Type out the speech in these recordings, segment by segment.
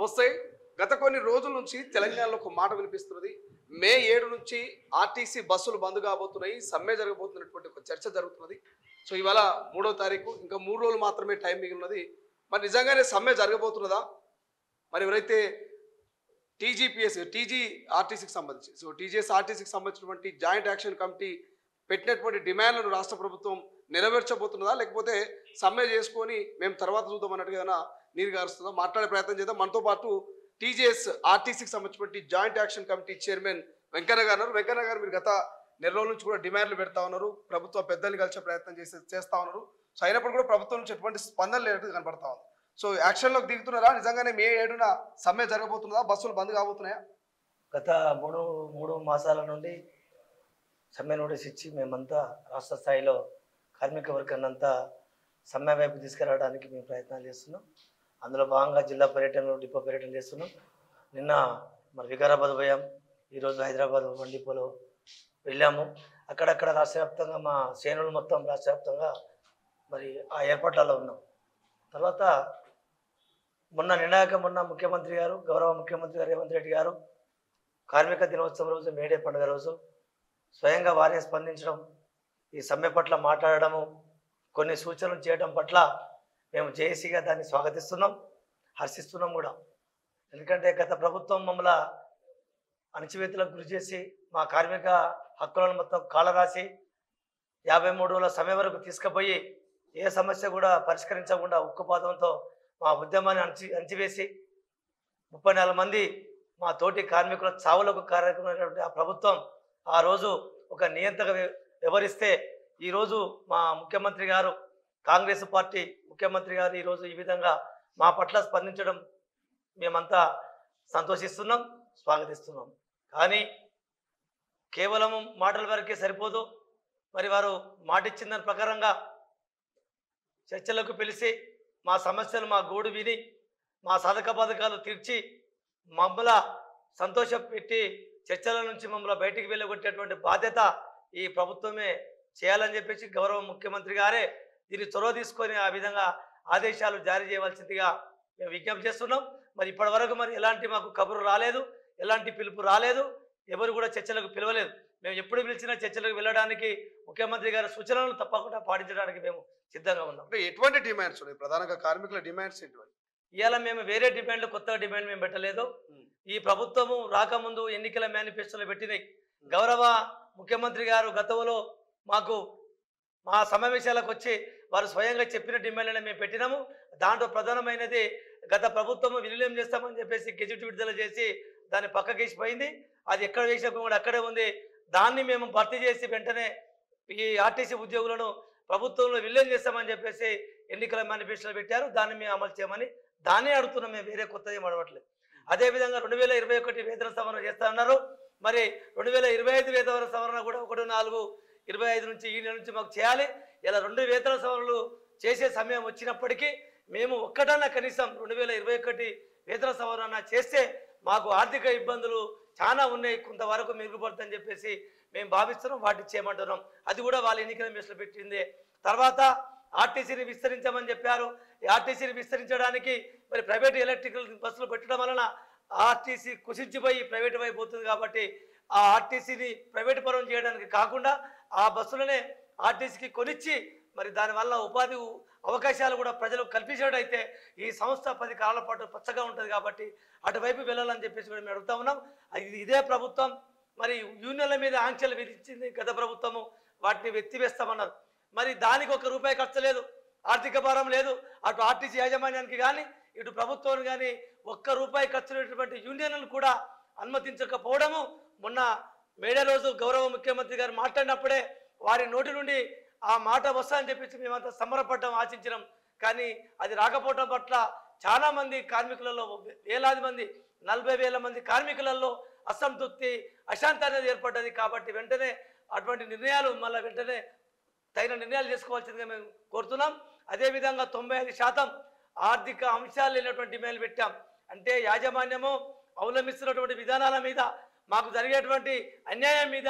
నమస్తే. గత కొన్ని రోజుల నుంచి తెలంగాణలో ఒక మాట వినిపిస్తున్నది. మే 7 నుంచి ఆర్టీసీ బస్సులు బంద్ కాబోతున్నాయి, సమ్మె జరగబోతున్నటువంటి ఒక చర్చ జరుగుతున్నది. సో ఇవాళ 3వ తారీఖు, ఇంకా 3 రోజులు మాత్రమే టైం మిగిలినది. మరి నిజంగానే సమ్మె జరగబోతున్నదా? మరి ఎవరైతే టీజీ ఆర్టీసీకి సంబంధించి టీజీఎస్ ఆర్టీసీకి సంబంధించినటువంటి జాయింట్ యాక్షన్ కమిటీ పెట్టినటువంటి డిమాండ్లను రాష్ట్ర ప్రభుత్వం నెరవేర్చబోతున్నదా, లేకపోతే సమ్మె చేసుకొని మేము తర్వాత చూద్దాం అన్నట్టుగా ఏదైనా నీరు గారుస్తుందా? మాట్లాడే ప్రయత్నం చేద్దాం. మనతో పాటు టీజీఎస్ ఆర్టీసీకి సంబంధించినటువంటి joint action committee chairman Venkanna గారు ఉన్నారు. వెంకన్న గారు, మీరు గత నెల రోజుల నుంచి కూడా డిమాండ్లు పెడతా ఉన్నారు, ప్రభుత్వ పెద్దల్ని కలిసే ప్రయత్నం చేస్తా ఉన్నారు. సో అయినప్పుడు కూడా ప్రభుత్వం నుంచి ఎటువంటి స్పందన లేనట్టు కనబడతా ఉంది. సో యాక్షన్లోకి దిగుతున్నారా? నిజంగానే మే 7న సమ్మె జరగబోతున్నదా? బస్సులు బంద్ కాబోతున్నాయా? గత మూడు మాసాల నుండి సమ్మె నోటీస్ ఇచ్చి మేమంతా రాష్ట్ర స్థాయిలో కార్మిక వర్గాన్నంతా సమ్మె వైపు తీసుకురావడానికి మేము ప్రయత్నాలు చేస్తున్నాం. అందులో భాగంగా జిల్లా పర్యటనలు, డిపో పర్యటన చేస్తున్నాం. నిన్న మరి వికారాబాద్ పోయాం, ఈరోజు హైదరాబాద్ డిపోలో వెళ్ళాము. అక్కడక్కడ రాష్ట్ర వ్యాప్తంగా మా శ్రేణులు మొత్తం రాష్ట్ర వ్యాప్తంగా మరి ఆ ఏర్పాట్లలో ఉన్నాం. తర్వాత మొన్న ముఖ్యమంత్రి గారు, గౌరవ ముఖ్యమంత్రి గారు రేవంత్ రెడ్డి గారు కార్మిక దినోత్సవం రోజు, మేడే పండుగ రోజు స్వయంగా వారిని స్పందించడం, ఈ సమ్మె పట్ల మాట్లాడడము, కొన్ని సూచనలు చేయడం పట్ల మేము జేఏసీగా దాన్ని స్వాగతిస్తున్నాం, హర్షిస్తున్నాం కూడా. ఎందుకంటే గత ప్రభుత్వం మమ్మల్ని అణచివేతలకు గురి చేసి మా కార్మిక హక్కులను మొత్తం కాలరాసి 53 రోజుల సమ్మె వరకు తీసుకుపోయి ఏ సమస్య కూడా పరిష్కరించకుండా ఉక్కుపాతంతో మా ఉద్యమాన్ని అణచివేసి 34 మంది మా తోటి కార్మికుల చావులకు కారణమైనటువంటి ఆ ప్రభుత్వం ఆ రోజు ఒక నియంత్రణ వ్యవహరిస్తే ఈరోజు మా ముఖ్యమంత్రి గారు, కాంగ్రెస్ పార్టీ ముఖ్యమంత్రి గారు ఈరోజు ఈ విధంగా మా పట్ల స్పందించడం మేమంతా సంతోషిస్తున్నాం, స్వాగతిస్తున్నాం. కానీ కేవలం మాటల వరకే సరిపోదు. మరి వారు మాటిచ్చిన దాని ప్రకారంగా చర్చలకు పిలిచి మా సమస్యలు, మా గోడు విని మా సాధక బాధకాలు తీర్చి మమ్మల్ని సంతోషపెట్టి చర్చల నుంచి మమ్మల్ని బయటికి వెళ్ళగొట్టేటువంటి బాధ్యత ఈ ప్రభుత్వమే చేయాలని చెప్పేసి గౌరవ ముఖ్యమంత్రి గారే దీన్ని చొరవ తీసుకొని ఆ విధంగా ఆదేశాలు జారీ చేయవలసిందిగా మేము విజ్ఞప్తి చేస్తున్నాం. మరి ఇప్పటి వరకు మరి ఎలాంటి మాకు కబురు రాలేదు, ఎలాంటి పిలుపు రాలేదు, ఎవరు కూడా చర్చలకు పిలవలేదు. మేము ఎప్పుడు పిలిచినా చర్చలకు వెళ్ళడానికి ముఖ్యమంత్రి గారి సూచనలు తప్పకుండా పాటించడానికి మేము సిద్ధంగా ఉన్నాం. ఎటువంటి డిమాండ్స్ ఉన్నాయి? ప్రధానంగా కార్మికుల డిమాండ్స్ ఏంటి? ఇవాళ మేము వేరే డిమాండ్లు, కొత్త డిమాండ్ మేము పెట్టలేదు. ఈ ప్రభుత్వము రాకముందు ఎన్నికల మేనిఫెస్టోలో పెట్టినాయి. గౌరవ ముఖ్యమంత్రి గారు గతంలో మాకు మా సమావేశాలకు వచ్చి వారు స్వయంగా చెప్పిన డిమాండ్లను మేము పెట్టినాము. దాంట్లో ప్రధానమైనది గత ప్రభుత్వము విలీనం చేస్తామని చెప్పేసి గెజిట్ విడుదల చేసి దాన్ని పక్కకేసిపోయింది. అది ఎక్కడ వేసినా కూడా అక్కడే ఉంది. దాన్ని మేము భర్తీ చేసి వెంటనే ఈ ఆర్టీసీ ఉద్యోగులను ప్రభుత్వంలో విలీనం చేస్తామని చెప్పేసి ఎన్నికల మేనిఫెస్టోలో పెట్టారు. దాన్ని మేము అమలు చేయమని దాన్ని అడుగుతున్నాం. మేము వేరే కొత్తది ఏం అడగట్లేదు. అదేవిధంగా 2021 వేతన సవరణ చేస్తా ఉన్నారు. మరి 2025 వేతన సవరణ కూడా 1/4/25 నుంచి ఈ నెల నుంచి మాకు చేయాలి. ఇలా 2 వేతన సవరణలు చేసే సమయం వచ్చినప్పటికీ మేము ఒక్కటన్నా కనీసం 2021 వేతన సవరణ చేస్తే మాకు ఆర్థిక ఇబ్బందులు చాలా ఉన్నాయి, కొంతవరకు మెరుగుపడుతుందని చెప్పేసి మేము భావిస్తున్నాం. వాటిని చేయమంటున్నాం. అది కూడా వాళ్ళ ఎన్నికల మేనిఫెస్టోలో పెట్టింది. తర్వాత ఆర్టీసీని విస్తరించమని చెప్పారు. ఈ ఆర్టీసీని విస్తరించడానికి మరి ప్రైవేట్ ఎలక్ట్రికల్ బస్సులు పెట్టడం వలన ఆర్టీసీ కుసించిపోయి ప్రైవేట్ వైపు పోతుంది. కాబట్టి ఆ ఆర్టీసీని ప్రైవేట్ పరం చేయడానికి కాకుండా ఆ బస్సులనే ఆర్టీసీకి కొనిచ్చి మరి దానివల్ల ఉపాధి అవకాశాలు కూడా ప్రజలకు కల్పించినట్టయితే ఈ సంస్థ 10 కాలాల పాటు పచ్చగా ఉంటుంది. కాబట్టి అటువైపు వెళ్ళాలని చెప్పేసి కూడా మేము అడుగుతా ఉన్నాం. ఇదే ప్రభుత్వం మరి యూనియన్ల మీద ఆంక్షలు విధించింది గత ప్రభుత్వము, వాటిని ఎత్తివేస్తామన్నారు. మరి దానికి ₹1 ఖర్చు లేదు, ఆర్థిక భారం లేదు. అటు ఆర్టీసీ యాజమాన్యానికి కానీ ఇటు ప్రభుత్వానికి కానీ ₹1 ఖర్చునేటువంటి యూనియన్లను కూడా అనుమతించకపోవడము, మొన్న మేడే రోజు గౌరవ ముఖ్యమంత్రి గారు మాట్లాడినప్పుడే వారి నోటి నుండి ఆ మాట వస్తాయని చెప్పేసి మేమంతా సంబరపడ్డం, ఆశించినాం. కానీ అది రాకపోవడం పట్ల చాలామంది కార్మికులలో, వేలాది మంది, 40,000 మంది కార్మికులలో అసంతృప్తి, అశాంతి అనేది ఏర్పడ్డది. కాబట్టి వెంటనే అటువంటి నిర్ణయాలు మళ్ళీ వెంటనే తగిన నిర్ణయాలు చేసుకోవాల్సిందిగా మేము కోరుతున్నాం. అదేవిధంగా 95% ఆర్థిక అంశాలు లేనటువంటి డిమాండ్లు పెట్టాం. అంటే యాజమాన్యము అవలంబిస్తున్నటువంటి విధానాల మీద, మాకు జరిగేటువంటి అన్యాయం మీద,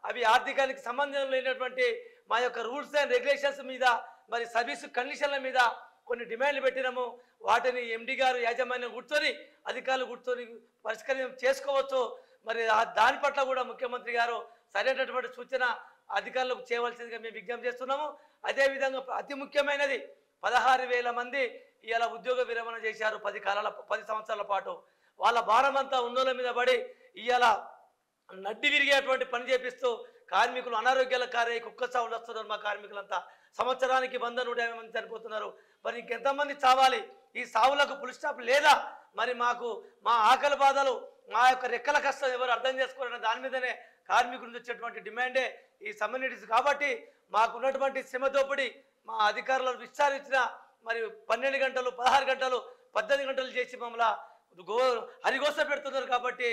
అవి ఆర్థికానికి సంబంధం లేనటువంటి మా యొక్క రూల్స్ అండ్ రెగ్యులేషన్స్ మీద, మరి సర్వీస్ కండిషన్ల మీద కొన్ని డిమాండ్లు పెట్టినాము. వాటిని ఎండి గారు యాజమాన్యం కూర్చొని అధికారులు కూర్చొని పరిష్కారం చేసుకోవచ్చు. మరి దాని పట్ల కూడా ముఖ్యమంత్రి గారు సరైనటువంటి సూచన అధికారులకు చేయవలసిందిగా మేము విజ్ఞప్తి చేస్తున్నాము. అదేవిధంగా అతి ముఖ్యమైనది 16,000 మంది ఇలా ఉద్యోగ విరమణ చేశారు 10 సంవత్సరాల పాటు. వాళ్ళ భారం అంతా ఉన్నోళ్ళ మీద పడి ఇవాళ నడ్డి విరిగేటువంటి పని చేపిస్తూ కార్మికులు అనారోగ్యాల కారై కుక్క చావులు వస్తున్నారు. మా కార్మికులంతా సంవత్సరానికి 100-150 మంది చనిపోతున్నారు. మరి ఇంకెంతమంది చావాలి? ఈ సావులకు ఫుల్ స్టాప్ లేదా? మరి మాకు మా ఆకలి బాధలు, మా యొక్క రెక్కల కష్టం ఎవరు అర్థం చేసుకోవాలన్న దాని మీదనే కార్మికుల నుంచి వచ్చేటువంటి డిమాండే ఈ కమ్యూనిటీస్. కాబట్టి మాకున్నటువంటి శ్రమ దోపిడి మా అధికారులను విచారించిన మరి 12 గంటలు 16 గంటలు 18 గంటలు చేసి మమ్మల్ని హరిగోస పెడుతున్నారు. కాబట్టి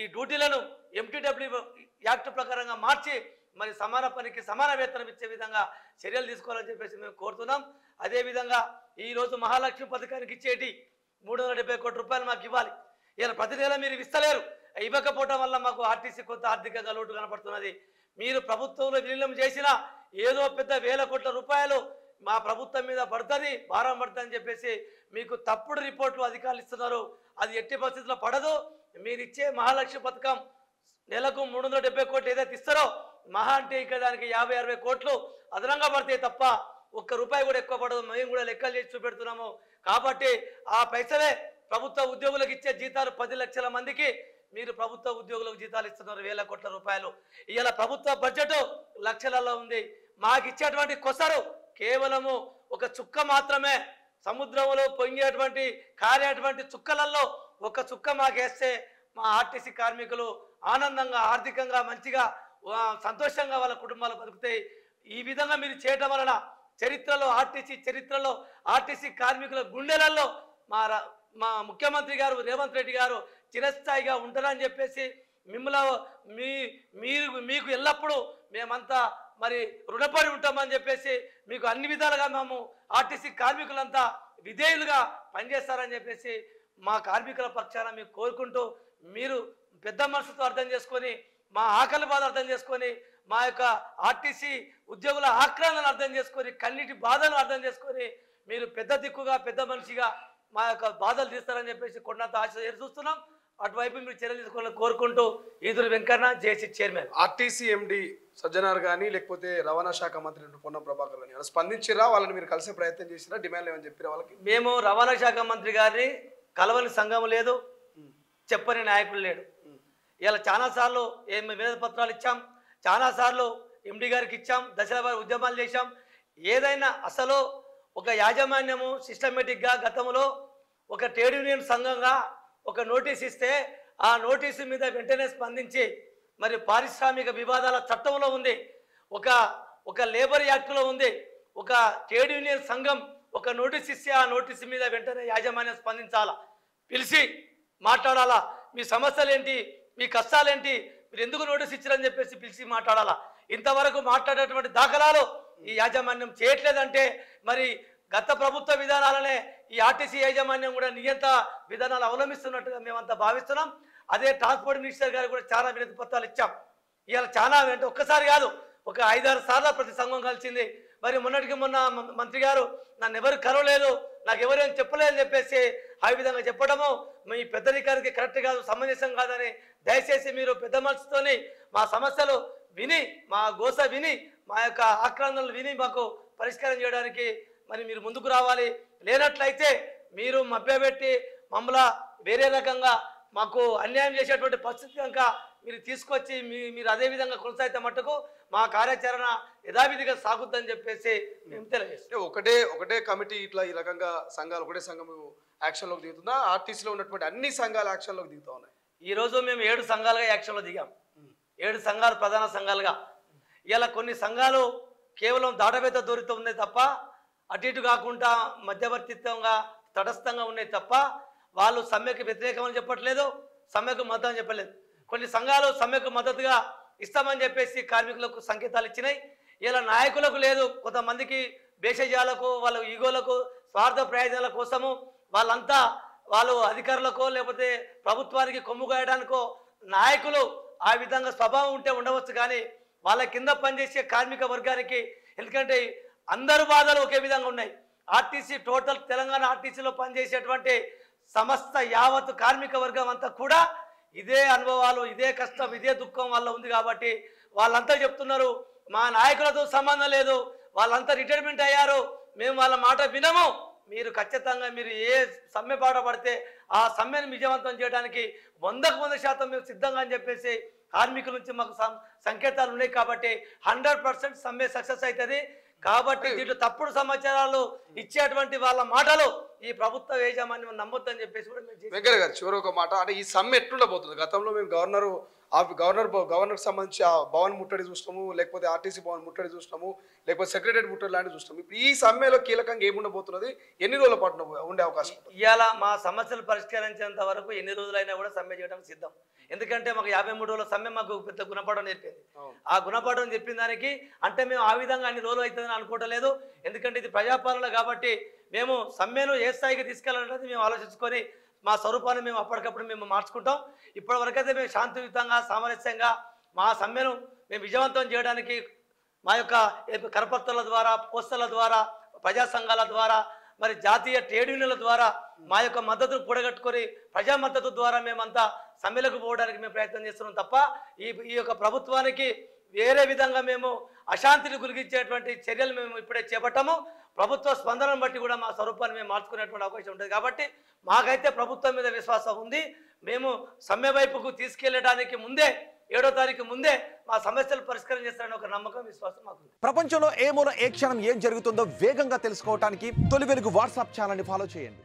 ఈ డ్యూటీలను ఎంటీడబ్ల్యూ యాక్ట్ ప్రకారంగా మార్చి మరి సమాన పనికి సమాన వేతనం ఇచ్చే విధంగా చర్యలు తీసుకోవాలని చెప్పేసి మేము కోరుతున్నాం. అదేవిధంగా ఈరోజు మహాలక్ష్మి పథకానికి ఇచ్చేటి 370 కోట్ల రూపాయలు మాకు ఇవ్వాలి. ఇలా ప్రతి నెల మీరు ఇస్తలేరు. ఇవ్వకపోవడం వల్ల మాకు ఆర్టీసీ కొంత ఆర్థికంగా లోటు కనపడుతున్నది. మీరు ప్రభుత్వంలో విలీనం చేసిన ఏదో పెద్ద వేల కోట్ల రూపాయలు మా ప్రభుత్వం మీద పడుతుంది, భారం పడుతుంది అని చెప్పేసి మీకు తప్పుడు రిపోర్ట్లు అధికారులు ఇస్తున్నారు. అది ఎట్టి పరిస్థితుల్లో పడదు. మీరు ఇచ్చే మహాలక్ష్మి పథకం నెలకు 370 కోట్లు ఏదైతే ఇస్తారో మహా అంటే ఇక దానికి 50-60 కోట్లు అదనంగా పడతాయి తప్ప ₹1 కూడా ఎక్కువ పడదు. మేము కూడా లెక్కలు చేసి చూపెడుతున్నాము. కాబట్టి ఆ పైసలే ప్రభుత్వ ఉద్యోగులకు ఇచ్చే జీతాలు 10 లక్షల మందికి మీరు ప్రభుత్వ ఉద్యోగులకు జీతాలు ఇస్తున్నారు వేల కోట్ల రూపాయలు. ఇవాళ ప్రభుత్వ బడ్జెట్ లక్షలలో ఉంది. మాకు ఇచ్చేటువంటి కొసరు కేవలము ఒక చుక్క మాత్రమే. సముద్రంలో పొంగేటువంటి కారేటువంటి చుక్కలలో ఒక చుక్క మాకేస్తే మా ఆర్టీసీ కార్మికులు ఆనందంగా ఆర్థికంగా మంచిగా సంతోషంగా వాళ్ళ కుటుంబాలు బతుకుతాయి. ఈ విధంగా మీరు చేయటం వలన చరిత్రలో ఆర్టీసీ కార్మికుల గుండెలలో మా ముఖ్యమంత్రి గారు రేవంత్ రెడ్డి గారు చిరస్థాయిగా ఉంటారని చెప్పేసి మీకు ఎల్లప్పుడూ మేమంతా మరి రుణపడి ఉంటామని చెప్పేసి మీకు అన్ని విధాలుగా మేము ఆర్టీసీ కార్మికులంతా విధేయులుగా పనిచేస్తారని చెప్పేసి మా కార్మికుల పక్షాన మీకు కోరుకుంటూ మీరు పెద్ద మనసుతో అర్థం చేసుకొని మా ఆకలి బాధ అర్థం చేసుకొని మా యొక్క ఆర్టీసీ ఉద్యోగుల ఆక్రమణను అర్థం చేసుకొని కన్నిటి బాధను అర్థం చేసుకొని మీరు పెద్ద దిక్కుగా పెద్ద మనిషిగా మా యొక్క బాధలు తీస్తారని చెప్పేసి కొండంత ఆశ చూస్తున్నాం. అటువైపు మీరు చర్యలు తీసుకోవాలని కోరుకుంటూ Eeduru Venkanna JC chairman. RTC MD Sajjanar కానీ లేకపోతే రవాణా శాఖ మంత్రి పొన్నం ప్రభాకర్ కానీ స్పందించిరా? వాళ్ళని మీరు కలిసే ప్రయత్నం చేసిరా? డిమాండ్లు ఏమని చెప్పిరా వాళ్ళకి? మేము రవాణా శాఖ మంత్రి గారిని కలవని సంఘం లేదు, చెప్పని నాయకులు లేడు. ఇలా చాలాసార్లు వినతి పత్రాలు ఇచ్చాం, చాలాసార్లు ఎండి గారికి ఇచ్చాం, దశల వారి ఉద్యమాలు చేశాం. ఏదైనా అసలు ఒక యాజమాన్యము సిస్టమేటిక్గా గతంలో ఒక ట్రేడ్ యూనియన్ సంఘంగా ఒక నోటీస్ ఇస్తే ఆ నోటీసు మీద వెంటనే స్పందించి మరి పారిశ్రామిక వివాదాల చట్టంలో ఉంది, ఒక లేబర్ యాక్ట్లో ఉంది. ఒక ట్రేడ్ యూనియన్ సంఘం ఒక నోటీస్ ఇస్తే ఆ నోటీసు మీద వెంటనే యాజమాన్యం స్పందించాలా, పిలిచి మాట్లాడాలా, మీ సమస్యలు ఏంటి, మీ కష్టాలేంటి, మీరు ఎందుకు నోటీస్ ఇచ్చారని చెప్పేసి పిలిచి మాట్లాడాలా. ఇంతవరకు మాట్లాడేటువంటి దాఖలాలు ఈ యాజమాన్యం చేయట్లేదంటే మరి గత ప్రభుత్వ విధానాలనే ఈ ఆర్టీసీ యాజమాన్యం కూడా నియంత విధానాలు అవలంబిస్తున్నట్టుగా మేమంతా భావిస్తున్నాం. అదే ట్రాన్స్పోర్ట్ మినిస్టర్ గారు కూడా చాలా వినతి పత్రాలు ఇచ్చాం. ఇవాళ చాలా అంటే ఒక్కసారి కాదు, ఒక 5-6 సార్లు ప్రతి సంఘం కలిసింది. మరి మొన్నటికి మొన్న మంత్రి గారు నన్ను ఎవరు కలవలేదు, నాకు ఎవరేం చెప్పలేదని చెప్పేసి ఆ విధంగా చెప్పడము మీ పెద్దరికానికి కరెక్ట్ కాదు, సమంజసం కాదని దయచేసి మీరు పెద్ద మనసుతోని మా సమస్యలు విని మా గోస విని మా యొక్క ఆక్రందనలు విని మాకు పరిష్కారం చేయడానికి మరి మీరు ముందుకు రావాలి. లేనట్లయితే మీరు మభ్యపెట్టి మమ్మల్ని వేరే రకంగా మాకు అన్యాయం చేసేటువంటి పరిస్థితి కనుక మీరు తీసుకొచ్చి మీరు అదే విధంగా కొనసాగితే మట్టుకు మా కార్యాచరణ యథావిధిగా సాగుద్దని చెప్పేసి మేము తెలియజేస్తాం. ఒకటే కమిటీ ఇట్లా ఈ రకంగా సంఘాలు ఒకటే సంఘం యాక్షన్లోకి దిగుతుందా? ఆర్టీసీలో ఉన్నటువంటి అన్ని సంఘాలు యాక్షన్లోకి దిగుతా ఉన్నాయి. ఈరోజు మేము 7 సంఘాలుగా యాక్షన్లో దిగాం. 7 సంఘాలు ప్రధాన సంఘాలుగా. ఇలా కొన్ని సంఘాలు కేవలం దాటవేత దూరితో ఉన్నాయి తప్ప అటు ఇటు కాకుండా మధ్యవర్తిత్వంగా తటస్థంగా ఉన్నాయి తప్ప వాళ్ళు సమ్మెకు వ్యతిరేకమని చెప్పట్లేదు, సమ్మెకు మద్దతు అని చెప్పలేదు. కొన్ని సంఘాలు సమ్మెకు మద్దతుగా ఇస్తామని చెప్పేసి కార్మికులకు సంకేతాలు ఇచ్చినాయి. ఇలా నాయకులకు లేదు, కొంతమందికి భేషజాలకు వాళ్ళ ఈగోలకు స్వార్థ ప్రయోజనాల కోసము వాళ్ళు అధికారులకో లేకపోతే ప్రభుత్వానికి కొమ్ము కాయడానికో నాయకులు ఆ విధంగా స్వభావం ఉంటే ఉండవచ్చు. కానీ వాళ్ళ కింద పనిచేసే కార్మిక వర్గానికి, ఎందుకంటే అందరు బాధలు ఒకే విధంగా ఉన్నాయి. ఆర్టీసీ టోటల్ తెలంగాణ ఆర్టీసీలో పనిచేసేటువంటి సమస్త యావత్ కార్మిక వర్గం అంతా కూడా ఇదే అనుభవాలు, ఇదే కష్టం, ఇదే దుఃఖం వల్ల ఉంది. కాబట్టి వాళ్ళంతా చెప్తున్నారు మా నాయకులతో సంబంధం లేదు, వాళ్ళంతా రిటైర్మెంట్ అయ్యారు, మేము వాళ్ళ మాట వినము. మీరు ఖచ్చితంగా మీరు ఏ సమ్మె బాట పడితే ఆ సమ్మెను విజయవంతం చేయడానికి 100% మేము సిద్ధంగా అని చెప్పేసి కార్మికుల నుంచి మాకు సంకేతాలు ఉన్నాయి. కాబట్టి 100% సమ్మె సక్సెస్ అవుతుంది. కాబట్టి దీంట్లో తప్పుడు సమాచారాలు ఇచ్చేటువంటి వాళ్ళ మాటలు ఈ ప్రభుత్వ యాజమాన్యం నమ్మొద్దని చెప్పేసి కూడా వెంకయ్య గారు చివరి ఒక మాట, అంటే ఈ సమ్మె ఎట్లుండబోతుంది? గతంలో మేము గవర్నర్కి సంబంధించి ఆ భవన్ ముట్టడి చూసినాము, లేకపోతే ఆర్టీసీ భవన్ ముట్టడి చూసినాము, లేకపోతే సెక్రటరీ ముట్టడి లాంటివి చూసినాము. ఇప్పుడు ఈ సమ్మెలో కీలకంగా ఏముండబోతున్నది, ఎన్ని రోజుల పాటు ఉండే అవకాశం? ఇవాళ మా సమస్యలు పరిష్కరించేంత వరకు ఎన్ని రోజులైనా కూడా సమ్మె చేయడం సిద్ధం. ఎందుకంటే మాకు 53 రోజుల సమ్మె మాకు పెద్ద గుణపాఠం నేర్పింది. ఆ గుణపాఠం చెప్పిన దానికి అంటే మేము ఆ విధంగా అన్ని రోజులు అవుతుందని అనుకోవట్లేదు. ఎందుకంటే ఇది ప్రజాపాలన కాబట్టి మేము సమ్మెను ఏ స్థాయికి తీసుకెళ్ళాలనేది మేము ఆలోచించుకొని మా స్వరూపాన్ని మేము అప్పటికప్పుడు మేము మార్చుకుంటాం. ఇప్పటి వరకైతే మేము శాంతియుతంగా సామరస్యంగా మా సమ్మెను మేము విజయవంతం చేయడానికి మా యొక్క కరపత్రాల ద్వారా, పోస్టర్ల ద్వారా, ప్రజా సంఘాల ద్వారా, మరి జాతీయ ట్రేడ్ యూనియన్ల ద్వారా మా యొక్క మద్దతును కూడగట్టుకొని ప్రజా మద్దతు ద్వారా మేమంతా సమ్మెలకు పోవడానికి మేము ప్రయత్నం చేస్తున్నాం తప్ప ఈ యొక్క ప్రభుత్వానికి వేరే విధంగా మేము అశాంతిని గురిగించేటువంటి చర్యలు మేము ఇప్పుడే చేపట్టాము. ప్రభుత్వ స్పందనను బట్టి కూడా మా స్వరూపాన్ని మేము మార్చుకునేటువంటి అవకాశం ఉంటుంది. కాబట్టి మాకైతే ప్రభుత్వం మీద విశ్వాసం ఉంది. మేము సమ్మె వైపుకు తీసుకెళ్లడానికి ముందే 7వ తారీఖు ముందే మా సమస్యలు పరిష్కారం చేస్తారని ఒక నమ్మకం, విశ్వాసం మాకు. ప్రపంచంలో ఏ మూల ఏ క్షణం ఏం జరుగుతుందో వేగంగా తెలుసుకోవడానికి తొలి వెలుగు వాట్సాప్ ఛానల్ని ఫాలో చేయండి.